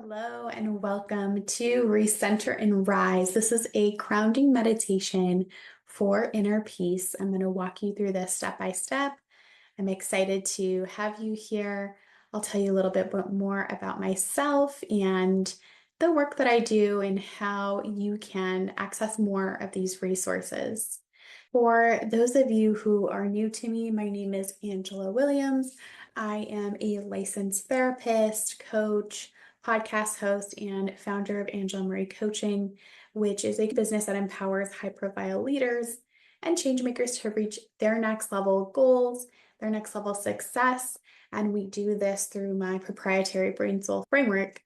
Hello and welcome to Recenter and Rise. This is a grounding meditation for inner peace. I'm going to walk you through this step by step. I'm excited to have you here. I'll tell you a little bit more about myself and the work that I do and how you can access more of these resources. For those of you who are new to me, my name is Angela Williams. I am a licensed therapist, coach, podcast host, and founder of Angela Marie Coaching, which is a business that empowers high-profile leaders and changemakers to reach their next level goals, their next level success. And we do this through my proprietary Brain Soul framework.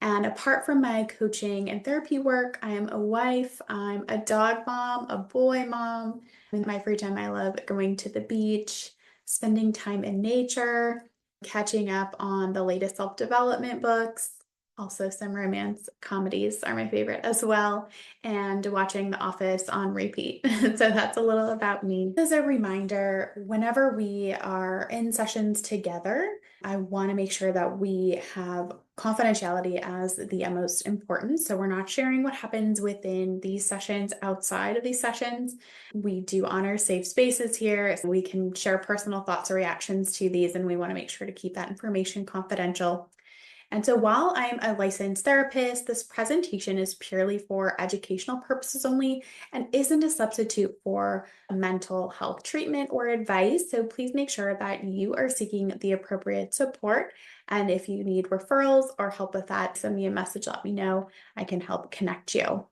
And apart from my coaching and therapy work, I am a wife, I'm a dog mom, a boy mom. In my free time, I love going to the beach, spending time in nature, catching up on the latest self-development books. Also, some romance comedies are my favorite as well, and watching The Office on repeat. So that's a little about me. As a reminder, whenever we are in sessions together, I want to make sure that we have confidentiality as the most important. So we're not sharing what happens within these sessions outside of these sessions. We do honor safe spaces here. So we can share personal thoughts or reactions to these, and we want to make sure to keep that information confidential. And so while I'm a licensed therapist, this presentation is purely for educational purposes only and isn't a substitute for mental health treatment or advice. So please make sure that you are seeking the appropriate support. And if you need referrals or help with that, send me a message, let me know. I can help connect you.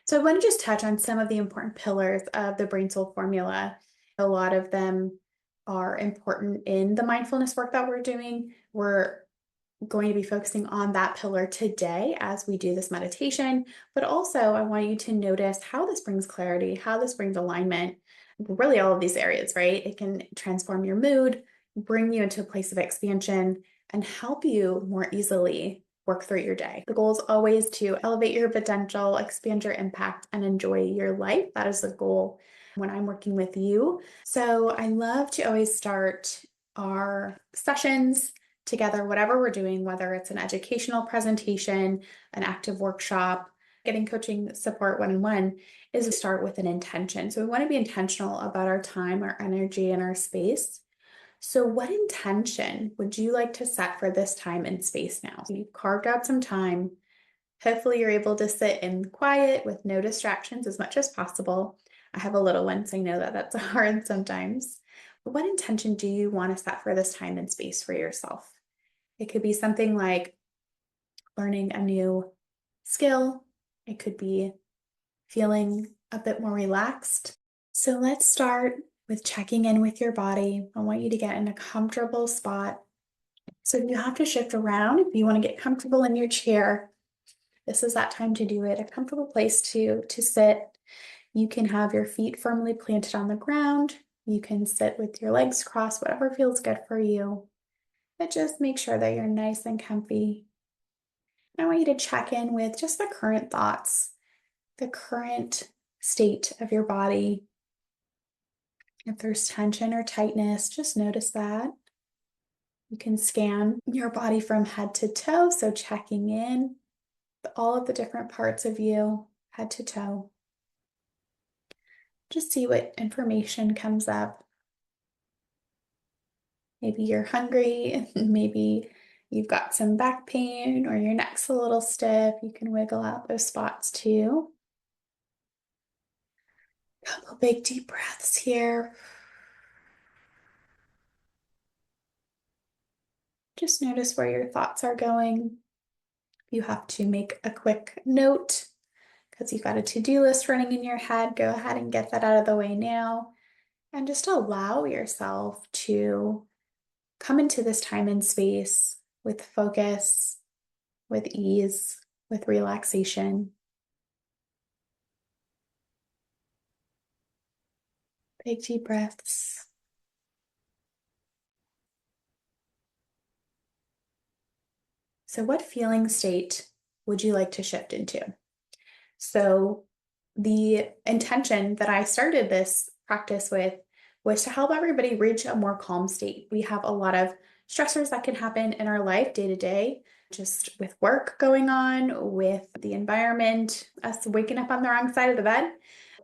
So I want to just touch on some of the important pillars of the Brain Soul formula. A lot of them are important in the mindfulness work that we're doing. We're going to be focusing on that pillar today as we do this meditation, but also I want you to notice how this brings clarity, how this brings alignment, really all of these areas, right? It can transform your mood, bring you into a place of expansion, and help you more easily work through your day. The goal is always to elevate your potential, expand your impact, and enjoy your life. That is the goal when I'm working with you. So I love to always start our sessions together, whatever we're doing, whether it's an educational presentation, an active workshop, getting coaching support one-on-one, is to start with an intention. So we want to be intentional about our time, our energy, and our space. So what intention would you like to set for this time and space now? So you've carved out some time. Hopefully you're able to sit in quiet with no distractions as much as possible. I have a little one, so I know that that's hard sometimes. But what intention do you want to set for this time and space for yourself? It could be something like learning a new skill. It could be feeling a bit more relaxed. So let's start with checking in with your body. I want you to get in a comfortable spot. So if you have to shift around, if you want to get comfortable in your chair, this is that time to do it. A comfortable place to sit. You can have your feet firmly planted on the ground. You can sit with your legs crossed, whatever feels good for you. But just make sure that you're nice and comfy. And I want you to check in with just the current thoughts, the current state of your body. If there's tension or tightness, just notice that. You can scan your body from head to toe, so checking in with all of the different parts of you, head to toe. Just see what information comes up. Maybe you're hungry, maybe you've got some back pain or your neck's a little stiff. You can wiggle out those spots too. Couple big deep breaths here. Just notice where your thoughts are going. You have to make a quick note because you've got a to-do list running in your head. Go ahead and get that out of the way now. And just allow yourself to come into this time and space with focus, with ease, with relaxation. Big deep breaths. So what feeling state would you like to shift into? So the intention that I started this practice with was to help everybody reach a more calm state. We have a lot of stressors that can happen in our life day to day, just with work going on, with the environment, us waking up on the wrong side of the bed.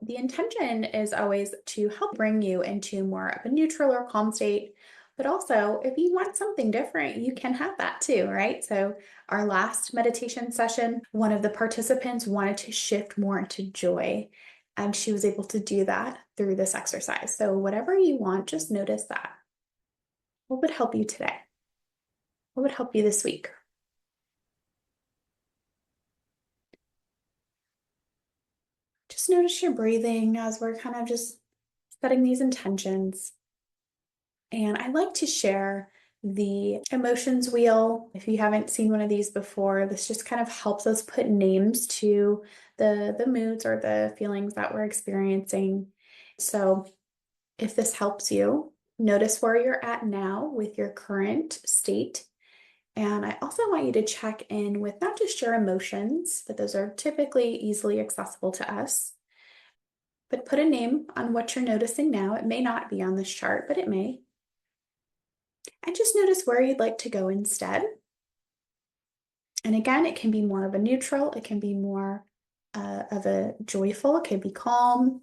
The intention is always to help bring you into more of a neutral or calm state. But also, if you want something different, you can have that too, right? So, our last meditation session, one of the participants wanted to shift more into joy, and she was able to do that through this exercise. So, whatever you want, just notice that. What would help you today? What would help you this week? Just notice your breathing as we're kind of just setting these intentions. And I like to share the emotions wheel. If you haven't seen one of these before, this just kind of helps us put names to the moods or the feelings that we're experiencing. So if this helps you, notice where you're at now with your current state. And I also want you to check in with not just your emotions, but those are typically easily accessible to us, but put a name on what you're noticing now. It may not be on this chart, but it may. And just notice where you'd like to go instead. And again, it can be more of a neutral, it can be more of a joyful, it can be calm,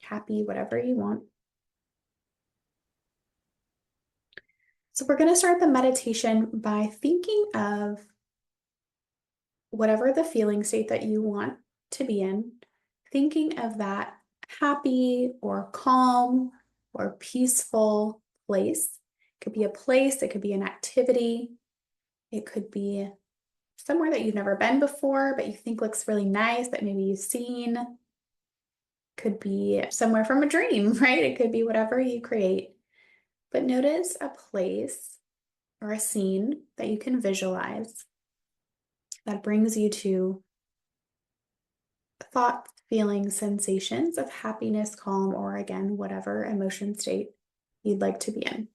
happy, whatever you want. So we're going to start the meditation by thinking of whatever the feeling state that you want to be in, thinking of that happy or calm or peaceful place. It could be a place, it could be an activity, it could be somewhere that you've never been before, but you think looks really nice that maybe you've seen. Could be somewhere from a dream, right? It could be whatever you create. But notice a place or a scene that you can visualize that brings you to thoughts, feelings, sensations of happiness, calm, or again, whatever emotion state you'd like to be in.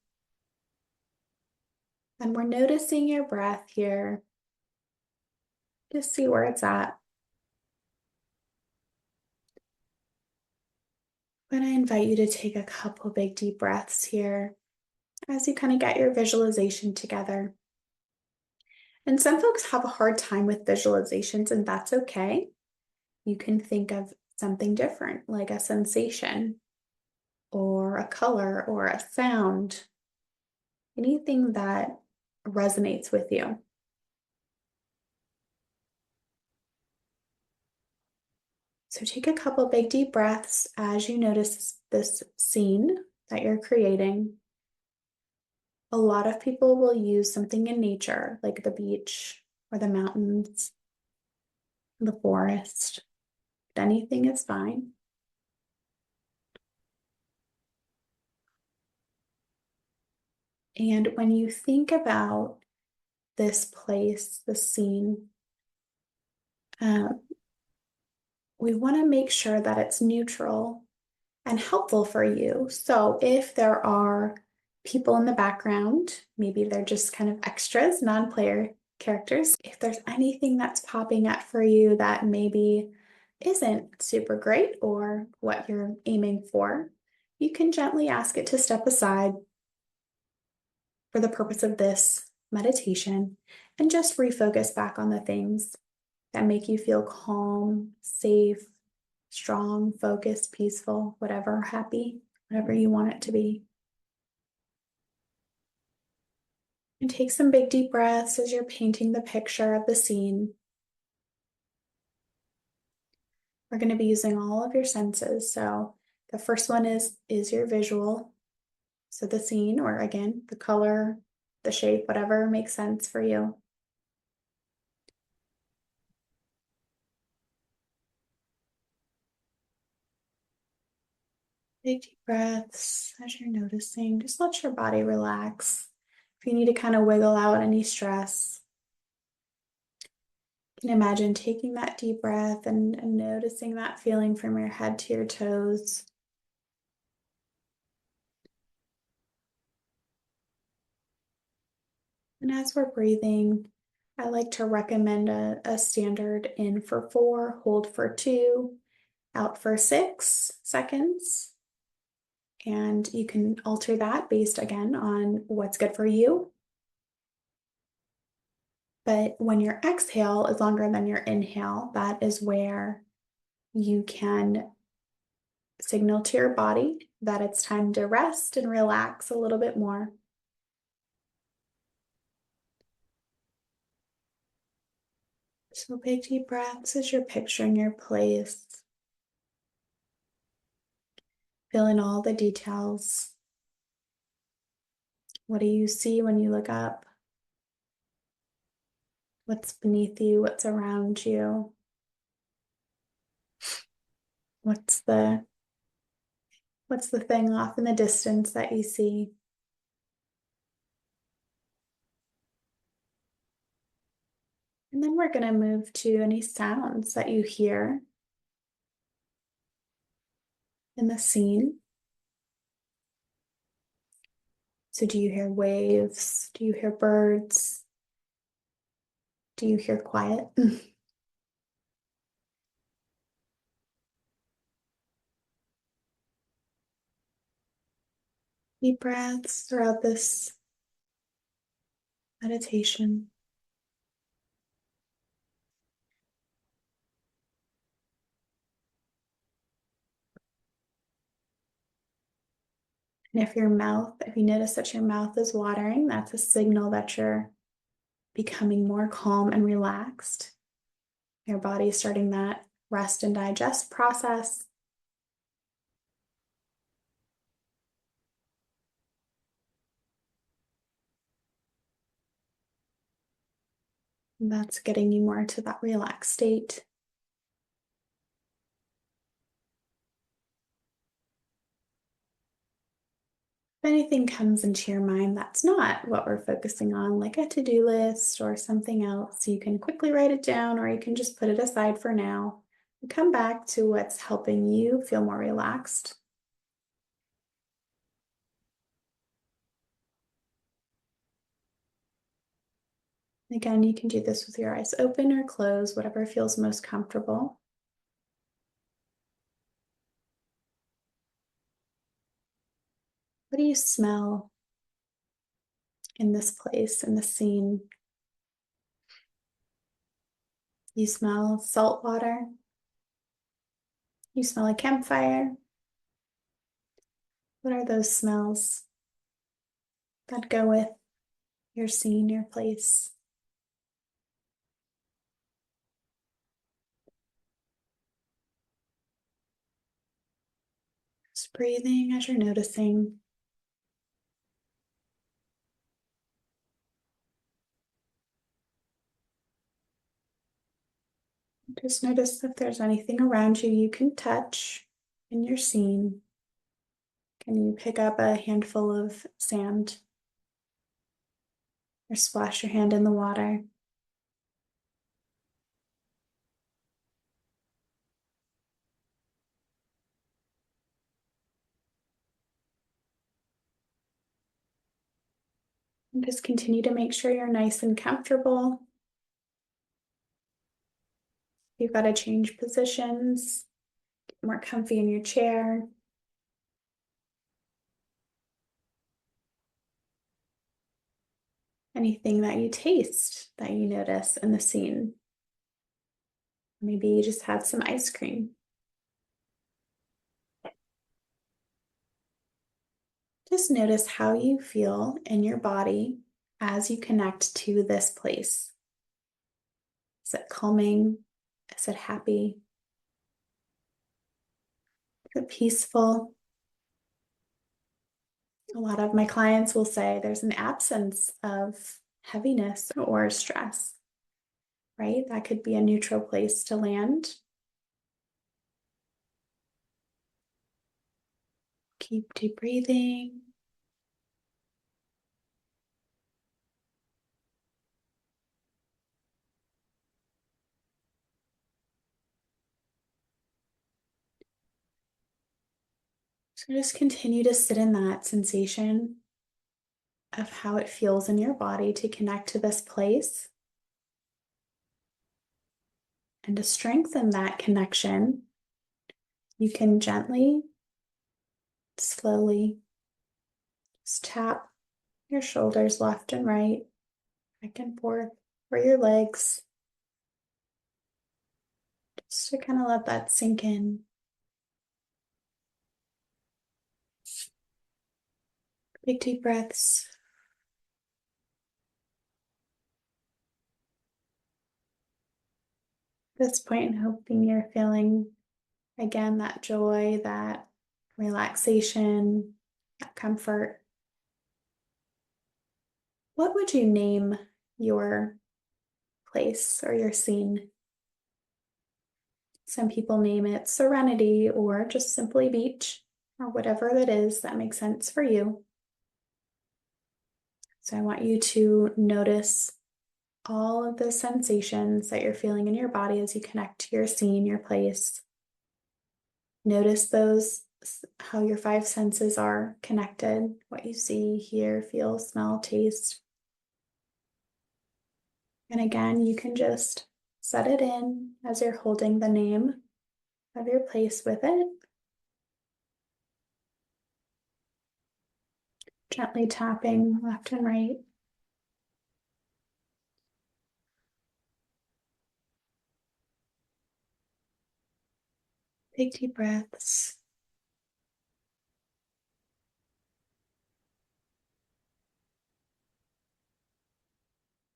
And we're noticing your breath here. Just see where it's at. And I invite you to take a couple big deep breaths here as you kind of get your visualization together. And some folks have a hard time with visualizations, and that's okay. You can think of something different, like a sensation or a color or a sound, anything that resonates with you. So take a couple big deep breaths as you notice this scene that you're creating. A lot of people will use something in nature, like the beach or the mountains, the forest. Anything is fine. And when you think about this place, the scene, um, we want to make sure that it's neutral and helpful for you. So if there are people in the background, maybe they're just kind of extras, non-player characters. If there's anything that's popping up for you that maybe isn't super great or what you're aiming for, you can gently ask it to step aside for the purpose of this meditation and just refocus back on the things that make you feel calm, safe, strong, focused, peaceful, whatever, happy, whatever you want it to be. And take some big deep breaths as you're painting the picture of the scene. We're going to be using all of your senses. So the first one is your visual. So the scene, or again, the color, the shape, whatever makes sense for you. Big deep breaths as you're noticing. Just let your body relax. If you need to kind of wiggle out any stress, you can imagine taking that deep breath and noticing that feeling from your head to your toes. And as we're breathing, I like to recommend a standard in for 4, hold for 2, out for 6 seconds. And you can alter that based again on what's good for you. But when your exhale is longer than your inhale, that is where you can signal to your body that it's time to rest and relax a little bit more. So big deep breaths as you're picturing your place. Fill in all the details. What do you see when you look up? What's beneath you? What's around you? What's the thing off in the distance that you see? And then we're going to move to any sounds that you hear in the scene. So do you hear waves? Do you hear birds? Do you hear quiet? Deep breaths throughout this meditation. And if you notice that your mouth is watering, that's a signal that you're becoming more calm and relaxed. Your body is starting that rest and digest process. And that's getting you more to that relaxed state. If anything comes into your mind that's not what we're focusing on, like a to-do list or something else, you can quickly write it down or you can just put it aside for now and come back to what's helping you feel more relaxed. Again, you can do this with your eyes open or closed, whatever feels most comfortable. What do you smell in this place, in the scene? You smell salt water. You smell a campfire. What are those smells that go with your scene, your place? Just breathing as you're noticing. Just notice if there's anything around you you can touch in your scene. Can you pick up a handful of sand or splash your hand in the water? And just continue to make sure you're nice and comfortable. You've got to change positions, get more comfy in your chair. Anything that you taste that you notice in the scene. Maybe you just had some ice cream. Just notice how you feel in your body as you connect to this place. Is it calming? Is it happy? Is it peaceful? A lot of my clients will say there's an absence of heaviness or stress, right? That could be a neutral place to land. Keep deep breathing. So just continue to sit in that sensation of how it feels in your body to connect to this place. And to strengthen that connection, you can gently, slowly just tap your shoulders left and right, back and forth, or your legs, just to kind of let that sink in. Big deep breaths. At this point, hoping you're feeling again that joy, that relaxation, that comfort. What would you name your place or your scene? Some people name it serenity or just simply beach or whatever that is that makes sense for you. So I want you to notice all of the sensations that you're feeling in your body as you connect to your scene, your place. Notice those, how your five senses are connected, what you see, hear, feel, smell, taste. And again, you can just set it in as you're holding the name of your place with it. Gently tapping left and right. Big deep breaths.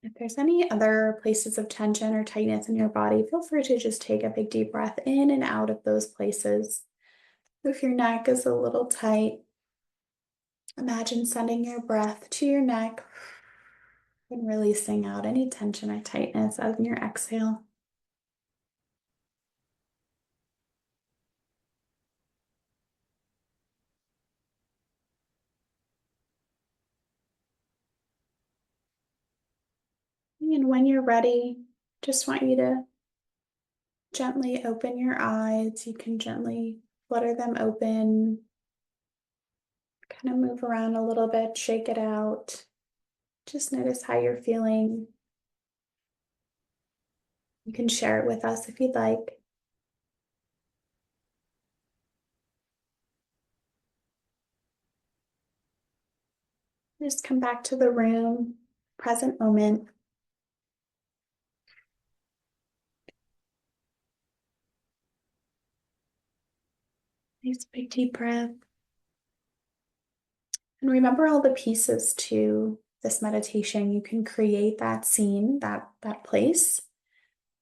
If there's any other places of tension or tightness in your body, feel free to just take a big deep breath in and out of those places. If your neck is a little tight, imagine sending your breath to your neck and releasing out any tension or tightness as in your exhale. And when you're ready, just want you to gently open your eyes. You can gently flutter them open, kind of move around a little bit, shake it out. Just notice how you're feeling. You can share it with us if you'd like. Just come back to the room, present moment. Nice big deep breath. And remember all the pieces to this meditation. You can create that scene, that place.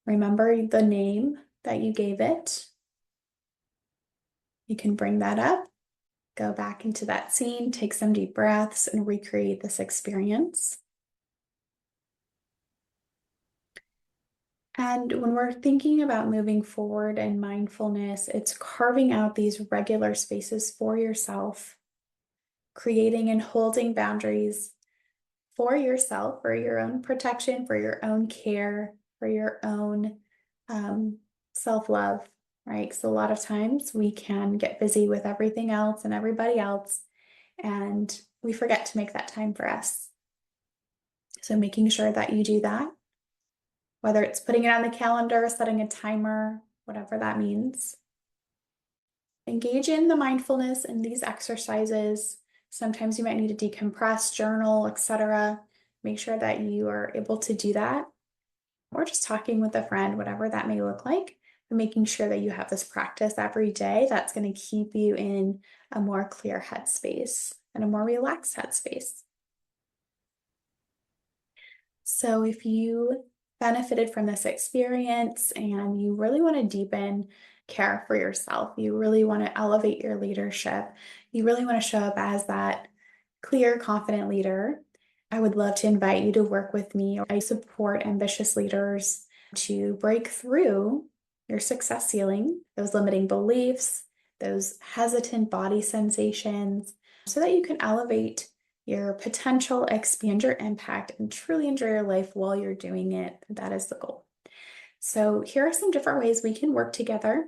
Remember the name that you gave it. You can bring that up, go back into that scene, take some deep breaths, and recreate this experience. And when we're thinking about moving forward in mindfulness, it's carving out these regular spaces for yourself, creating and holding boundaries for yourself, for your own protection, for your own care, for your own self-love, right? So a lot of times we can get busy with everything else and everybody else, and we forget to make that time for us. So making sure that you do that, whether it's putting it on the calendar, setting a timer, whatever that means. Engage in the mindfulness in these exercises. Sometimes you might need to decompress, journal, etc. Make sure that you are able to do that, or just talking with a friend, whatever that may look like, but making sure that you have this practice every day that's going to keep you in a more clear headspace and a more relaxed headspace. So if you benefited from this experience and you really want to deepen care for yourself, you really want to elevate your leadership, you really want to show up as that clear, confident leader, I would love to invite you to work with me. I support ambitious leaders to break through your success ceiling, those limiting beliefs, those hesitant body sensations, so that you can elevate your potential, expand your impact, and truly enjoy your life while you're doing it. That is the goal. So here are some different ways we can work together.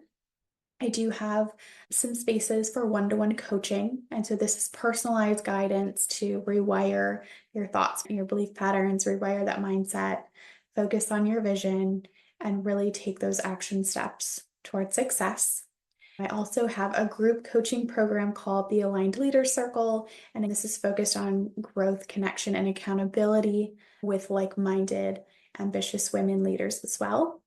I do have some spaces for one-to-one coaching. And so this is personalized guidance to rewire your thoughts, your belief patterns, rewire that mindset, focus on your vision, and really take those action steps towards success. I also have a group coaching program called the Aligned Leader Circle, and this is focused on growth, connection, and accountability with like-minded ambitious women leaders as well.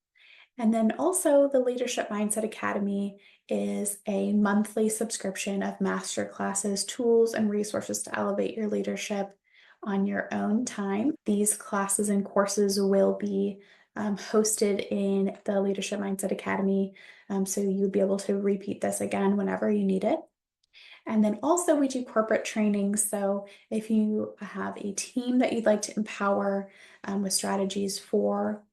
And then also, the Leadership Mindset Academy is a monthly subscription of masterclasses, tools, and resources to elevate your leadership on your own time. These classes and courses will be hosted in the Leadership Mindset Academy, so you'll be able to repeat this again whenever you need it. And then also, we do corporate training. So if you have a team that you'd like to empower with strategies for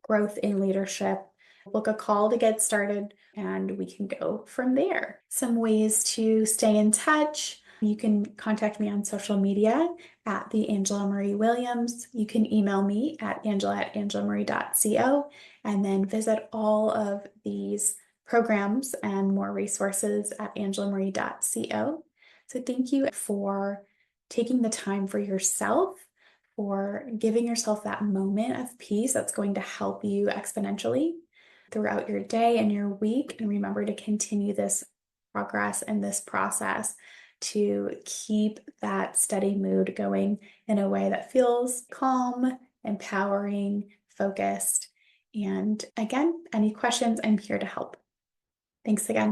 growth in leadership, book a call to get started and we can go from there. Some ways to stay in touch. You can contact me on social media at the Angela Marie Williams. You can email me at angela@angelamarie.co and then visit all of these programs and more resources at angelamarie.co. So thank you for taking the time for yourself, for giving yourself that moment of peace that's going to help you exponentially throughout your day and your week. And remember to continue this progress and this process to keep that steady mood going in a way that feels calm, empowering, focused. And again, any questions, I'm here to help. Thanks again.